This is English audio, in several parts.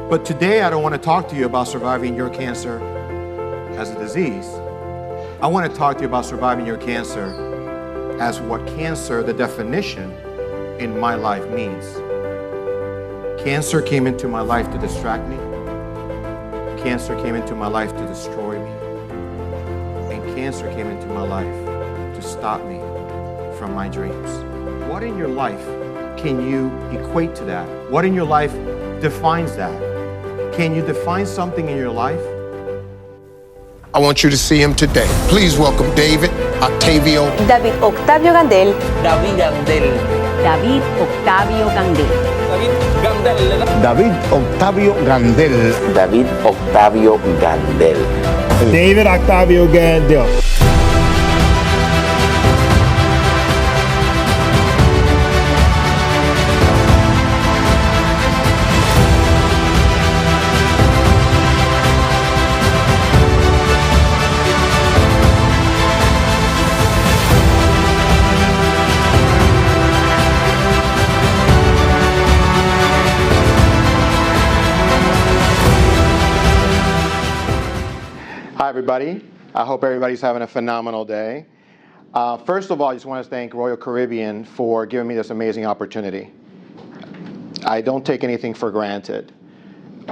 But today I don't want to talk to you about surviving your cancer as a disease. I want to talk to you about surviving your cancer as what cancer, the definition, in my life means. Cancer came into my life to distract me. Cancer came into my life to destroy me. And cancer came into my life to stop me from my dreams. What in your life can you equate to that? What in your life defines that? Can you define something in your life? I want you to see him today. Please welcome David Octavio. David Octavio Gandell. David Gandell. David Octavio Gandell. David David Gandell. Octavio Gandell. David Octavio Gandell. David Octavio Gandell. Hi, everybody. I hope everybody's having a phenomenal day. First of all, I just want to thank Royal Caribbean for giving me this amazing opportunity. I don't take anything for granted.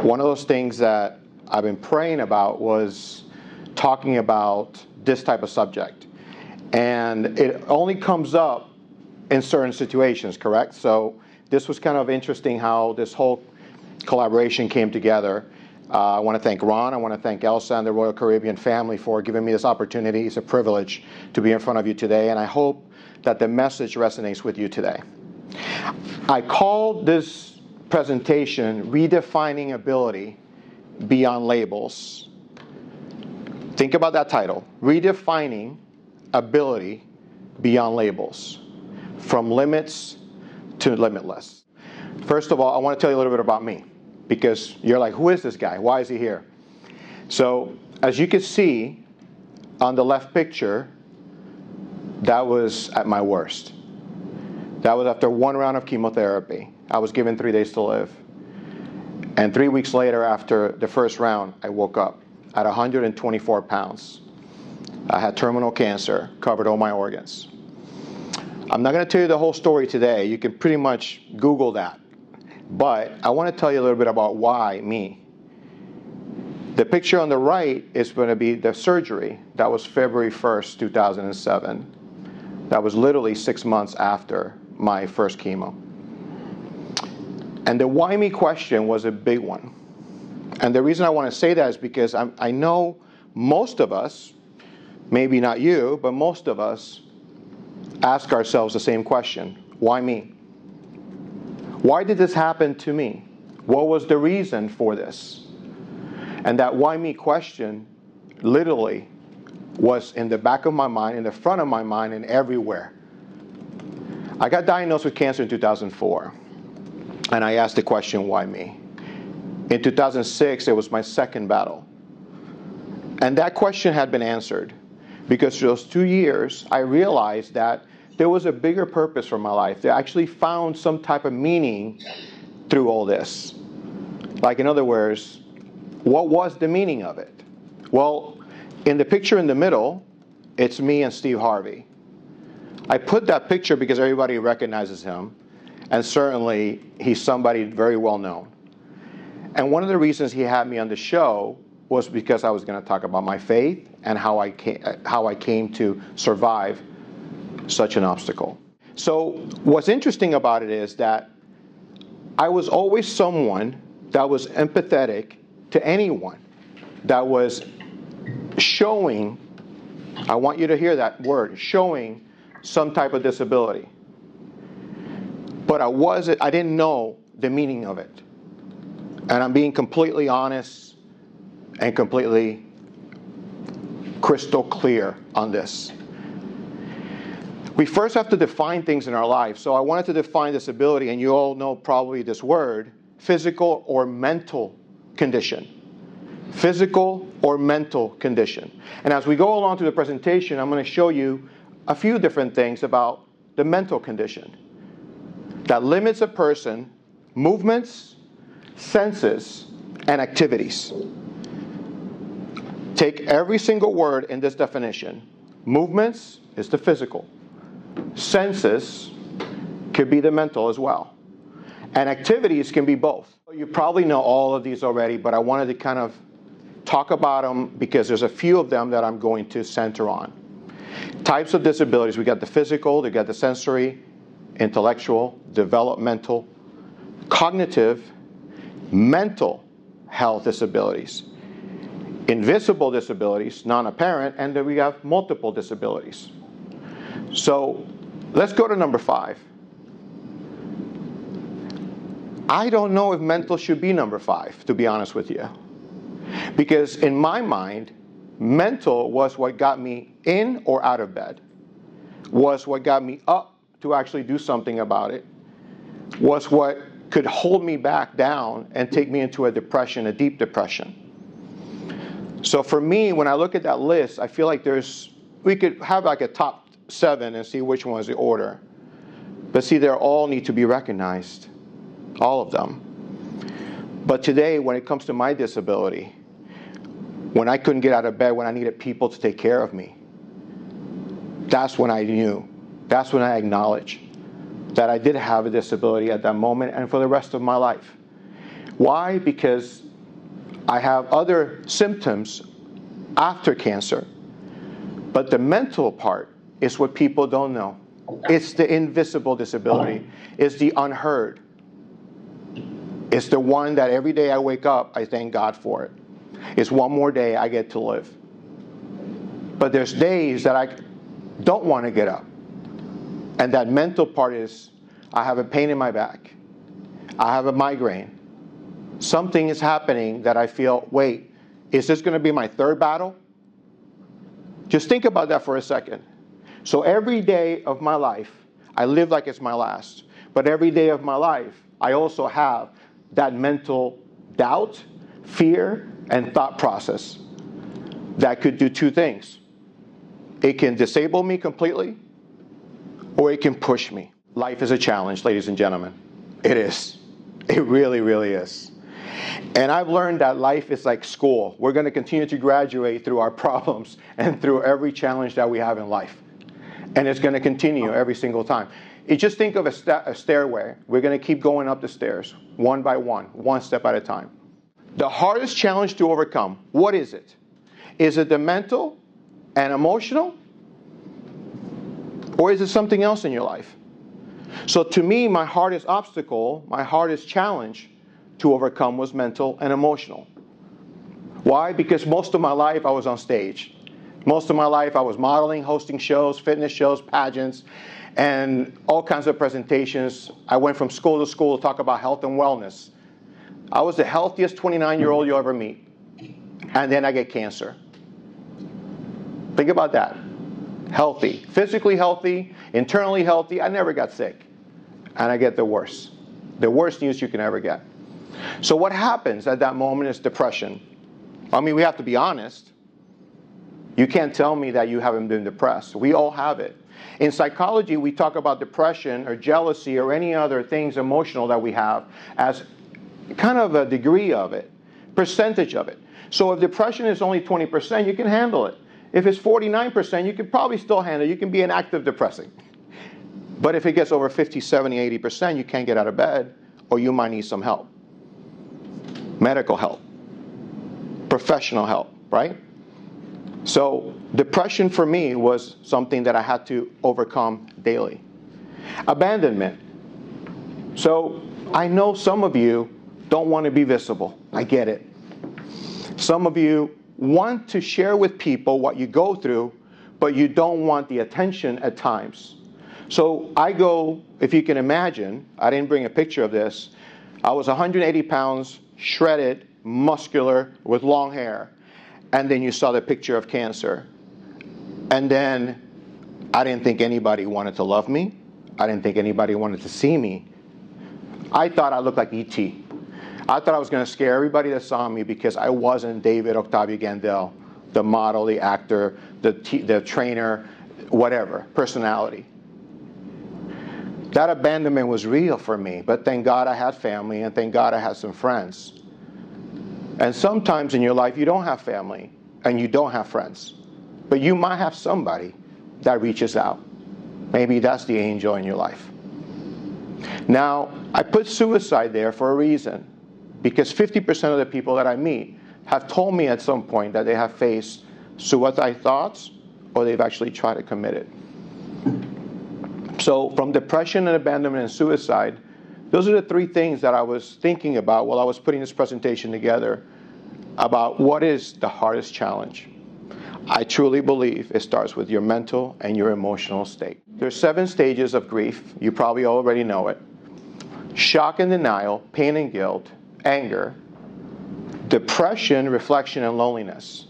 One of those things that I've been praying about was talking about this type of subject. And it only comes up in certain situations, correct? So this was kind of interesting how this whole collaboration came together. I want to thank Ron, I want to thank Elsa and the Royal Caribbean family for giving me this opportunity. It's a privilege to be in front of you today, and I hope that the message resonates with you today. I called this presentation Redefining Ability Beyond Labels. Think about that title, Redefining Ability Beyond Labels, from limits to limitless. First of all, I want to tell you a little bit about me, because you're like, who is this guy? Why is he here? So as you can see on the left picture, that was at my worst. That was after one round of chemotherapy. I was given 3 days to live. And 3 weeks later, after the first round, I woke up at 124 pounds. I had terminal cancer, covered all my organs. I'm not going to tell you the whole story today. You can pretty much Google that. But I want to tell you a little bit about why me. The picture on the right is going to be the surgery. That was February 1st, 2007. That was literally 6 months after my first chemo. And the why me question was a big one. And the reason I want to say that is because I know most of us, maybe not you, but most of us ask ourselves the same question. Why me? Why did this happen to me? What was the reason for this? And that why me question literally was in the back of my mind, in the front of my mind, and everywhere. I got diagnosed with cancer in 2004, and I asked the question, why me? In 2006, it was my second battle. And that question had been answered, because for those 2 years, I realized that there was a bigger purpose for my life. I actually found some type of meaning through all this. Like, in other words, what was the meaning of it? Well, in the picture in the middle, it's me and Steve Harvey. I put that picture because everybody recognizes him, and certainly he's somebody very well known. And one of the reasons he had me on the show was because I was going to talk about my faith and how I came to survive such an obstacle. So what's interesting about it is that I was always someone that was empathetic to anyone that was showing, I want you to hear that word, showing some type of disability. But I didn't know the meaning of it. And I'm being completely honest and completely crystal clear on this. We first have to define things in our life. So I wanted to define disability, and you all know probably this word, physical or mental condition. Physical or mental condition. And as we go along through the presentation, I'm going to show you a few different things about the mental condition that limits a person, movements, senses, and activities. Take every single word in this definition. Movements is the physical. Senses could be the mental as well. And activities can be both. You probably know all of these already, but I wanted to kind of talk about them because there's a few of them that I'm going to center on. Types of disabilities, we got the physical, we got the sensory, intellectual, developmental, cognitive, mental health disabilities, invisible disabilities, non-apparent, and then we have multiple disabilities. So let's go to number 5. I don't know if mental should be number 5, to be honest with you. Because in my mind, mental was what got me in or out of bed, was what got me up to actually do something about it, was what could hold me back down and take me into a depression, a deep depression. So for me, when I look at that list, I feel like we could have like a top 7 and see which one is the order. But see, they all need to be recognized, all of them. But today, when it comes to my disability, when I couldn't get out of bed, when I needed people to take care of me, that's when I knew, that's when I acknowledged that I did have a disability at that moment and for the rest of my life. Why? Because I have other symptoms after cancer, but the mental part is what people don't know. It's the invisible disability. It's the unheard. It's the one that every day I wake up, I thank God for it. It's one more day I get to live. But there's days that I don't want to get up. And that mental part is, I have a pain in my back. I have a migraine. Something is happening that I feel, wait, is this going to be my 3rd battle? Just think about that for a second. So every day of my life, I live like it's my last. But every day of my life, I also have that mental doubt, fear, and thought process that could do 2 things. It can disable me completely, or it can push me. Life is a challenge, ladies and gentlemen. It is. It really, really is. And I've learned that life is like school. We're going to continue to graduate through our problems and through every challenge that we have in life. And it's going to continue every single time. You just think of a stairway. We're going to keep going up the stairs, one by one step at a time. The hardest challenge to overcome, what is it? Is it the mental and emotional? Or is it something else in your life? So to me, my hardest obstacle, my hardest challenge to overcome was mental and emotional. Why? Because most of my life I was on stage. Most of my life I was modeling, hosting shows, fitness shows, pageants, and all kinds of presentations. I went from school to school to talk about health and wellness. I was the healthiest 29-year-old you'll ever meet. And then I get cancer. Think about that. Healthy, physically healthy, internally healthy. I never got sick. And I get the worst news you can ever get. So what happens at that moment is depression. I mean, we have to be honest. You can't tell me that you haven't been depressed. We all have it. In psychology, we talk about depression or jealousy or any other things emotional that we have as kind of a degree of it, percentage of it. So if depression is only 20%, you can handle it. If it's 49%, you can probably still handle it. You can be an active depressing. But if it gets over 50, 70, 80%, you can't get out of bed, or you might need some help. Medical help, professional help, right? So depression for me was something that I had to overcome daily. Abandonment. So I know some of you don't want to be visible. I get it. Some of you want to share with people what you go through, but you don't want the attention at times. So I go, if you can imagine, I didn't bring a picture of this. I was 180 pounds, shredded, muscular, with long hair. And then you saw the picture of cancer. And then I didn't think anybody wanted to love me. I didn't think anybody wanted to see me. I thought I looked like E.T. I thought I was going to scare everybody that saw me because I wasn't David Octavio Gandell, the model, the actor, the trainer, whatever, personality. That abandonment was real for me, but thank God I had family and thank God I had some friends. And sometimes in your life you don't have family and you don't have friends, but you might have somebody that reaches out. Maybe that's the angel in your life. Now, I put suicide there for a reason, because 50% of the people that I meet have told me at some point that they have faced suicide thoughts or they've actually tried to commit it. So from depression and abandonment and suicide, those are the three things that I was thinking about while I was putting this presentation together about what is the hardest challenge. I truly believe it starts with your mental and your emotional state. There's 7 stages of grief. You probably already know it. Shock and denial, pain and guilt, anger, depression, reflection, and loneliness.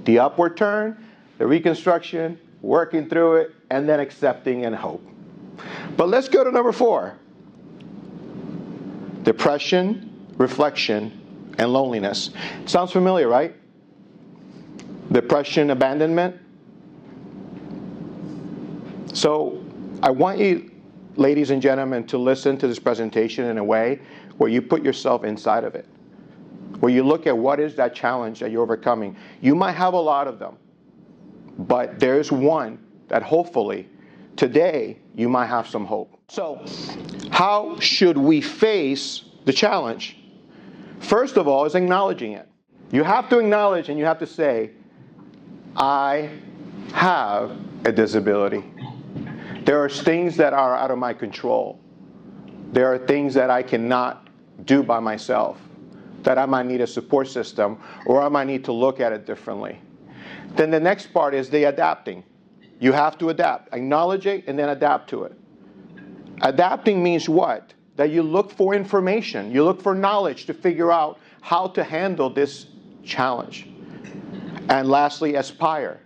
The upward turn, the reconstruction, working through it, and then accepting and hope. But let's go to number 4. Depression, reflection, and loneliness. Sounds familiar, right? Depression, abandonment. So I want you, ladies and gentlemen, to listen to this presentation in a way where you put yourself inside of it, where you look at what is that challenge that you're overcoming. You might have a lot of them, but there's one that hopefully today you might have some hope. So how should we face the challenge? First of all is acknowledging it. You have to acknowledge and you have to say, I have a disability. There are things that are out of my control. There are things that I cannot do by myself, that I might need a support system, or I might need to look at it differently. Then the next part is the adapting. You have to adapt. Acknowledge it and then adapt to it. Adapting means what? That you look for information. You look for knowledge to figure out how to handle this challenge. And lastly, aspire.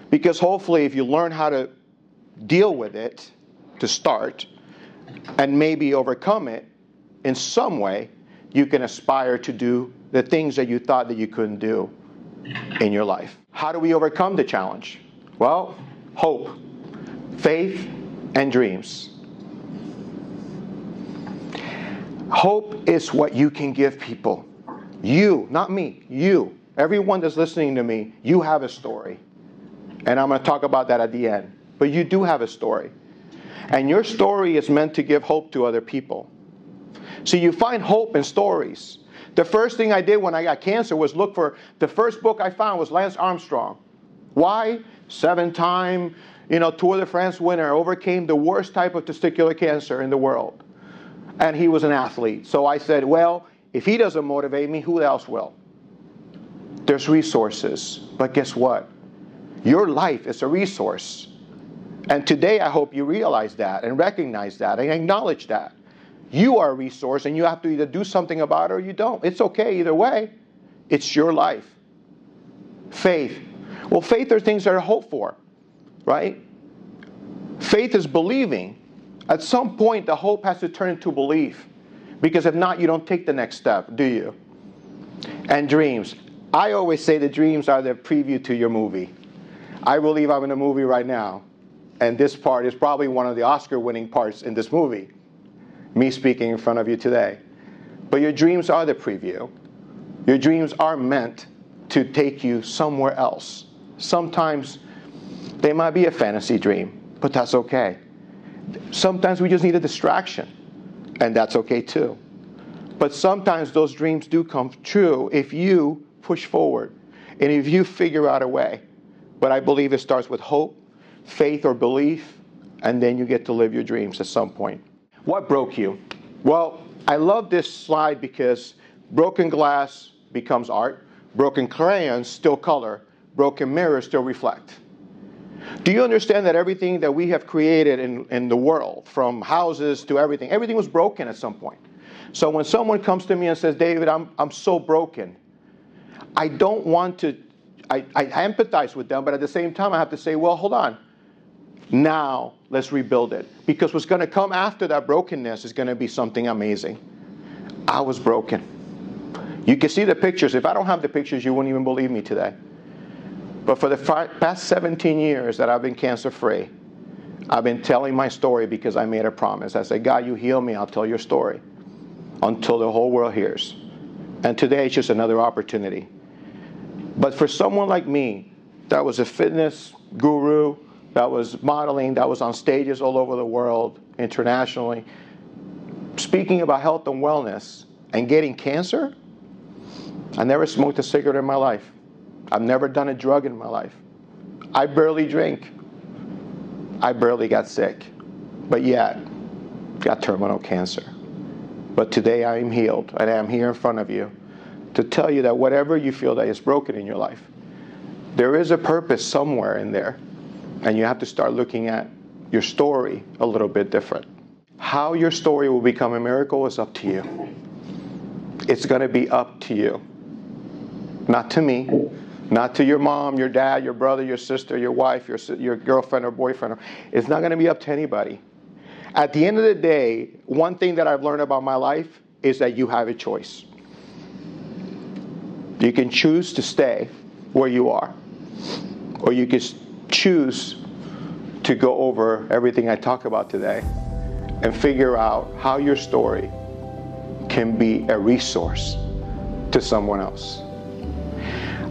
Because hopefully if you learn how to deal with it to start and maybe overcome it in some way, you can aspire to do the things that you thought that you couldn't do in your life. How do we overcome the challenge? Well, hope, faith, and dreams. Hope is what you can give people. You, not me, you. Everyone that's listening to me, you have a story. And I'm going to talk about that at the end. But you do have a story. And your story is meant to give hope to other people. So you find hope in stories. The first thing I did when I got cancer was look for, the first book I found was Lance Armstrong. Why? 7-time, Tour de France winner, overcame the worst type of testicular cancer in the world. And he was an athlete. So I said, well, if he doesn't motivate me, who else will? There's resources. But guess what? Your life is a resource. And today I hope you realize that and recognize that and acknowledge that. You are a resource and you have to either do something about it or you don't. It's okay either way. It's your life. Faith. Well, faith are things that are hoped for, right? Faith is believing. At some point, the hope has to turn into belief. Because if not, you don't take the next step, do you? And dreams. I always say the dreams are the preview to your movie. I believe I'm in a movie right now. And this part is probably one of the Oscar-winning parts in this movie. Me speaking in front of you today. But your dreams are the preview. Your dreams are meant to take you somewhere else. Sometimes they might be a fantasy dream, but that's okay. Sometimes we just need a distraction, and that's okay too. But sometimes those dreams do come true if you push forward and if you figure out a way. But I believe it starts with hope, faith or belief, and then you get to live your dreams at some point. What broke you? Well, I love this slide because broken glass becomes art, broken crayons still color, broken mirrors still reflect. Do you understand that everything that we have created in the world, from houses to everything was broken at some point? So when someone comes to me and says, David, I'm so broken, I don't want to, I empathize with them, but at the same time I have to say, well, hold on. Now let's rebuild it. Because what's going to come after that brokenness is going to be something amazing. I was broken. You can see the pictures. If I don't have the pictures, you wouldn't even believe me today. But for the past 17 years that I've been cancer-free, I've been telling my story because I made a promise. I said, God, you heal me, I'll tell your story until the whole world hears. And today it's just another opportunity. But for someone like me, that was a fitness guru, that was modeling, that was on stages all over the world, internationally, speaking about health and wellness and getting cancer, I never smoked a cigarette in my life. I've never done a drug in my life. I barely drink. I barely got sick, but yet got terminal cancer. But today I am healed, and I am here in front of you to tell you that whatever you feel that is broken in your life, there is a purpose somewhere in there, and you have to start looking at your story a little bit different. How your story will become a miracle is up to you. It's going to be up to you. Not to me, not to your mom, your dad, your brother, your sister, your wife, your girlfriend or boyfriend. It's not going to be up to anybody. At the end of the day, one thing that I've learned about my life is that you have a choice. You can choose to stay where you are, or you can choose to go over everything I talk about today and figure out how your story can be a resource to someone else.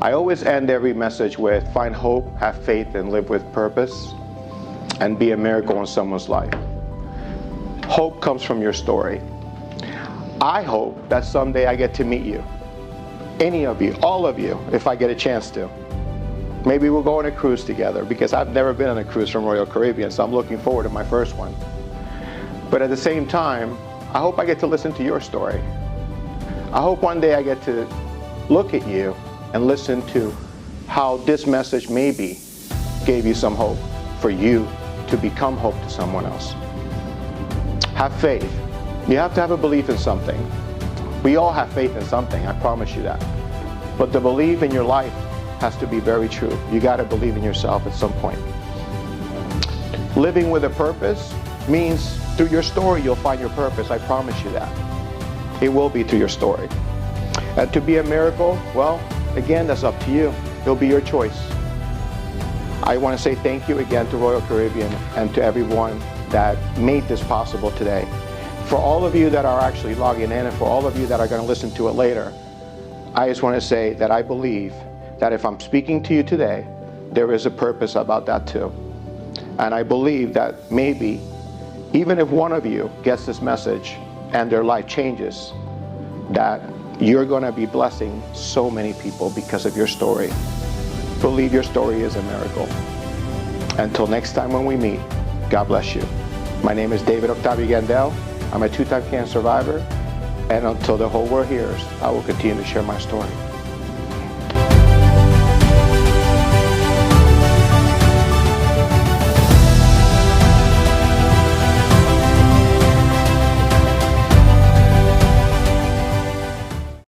I always end every message with find hope, have faith, and live with purpose, and be a miracle in someone's life. Hope comes from your story. I hope that someday I get to meet you. Any of you, all of you, if I get a chance to. Maybe we'll go on a cruise together, because I've never been on a cruise from Royal Caribbean, so I'm looking forward to my first one. But at the same time, I hope I get to listen to your story. I hope one day I get to look at you and listen to how this message maybe gave you some hope for you to become hope to someone else. Have faith. You have to have a belief in something. We all have faith in something, I promise you that. But the belief in your life has to be very true. You got to believe in yourself at some point. Living with a purpose means through your story you'll find your purpose, I promise you that. It will be through your story. And to be a miracle, well, again, that's up to you. It'll be your choice. I want to say thank you again to Royal Caribbean and to everyone that made this possible today. For all of you that are actually logging in, and for all of you that are going to listen to it later, I just want to say that I believe that if I'm speaking to you today, there is a purpose about that too. And I believe that maybe, even if one of you gets this message and their life changes, that you're going to be blessing so many people because of your story. Believe your story is a miracle. Until next time when we meet, God bless you. My name is David Octavio Gandell. I'm a 2-time cancer survivor. And until the whole world hears, I will continue to share my story.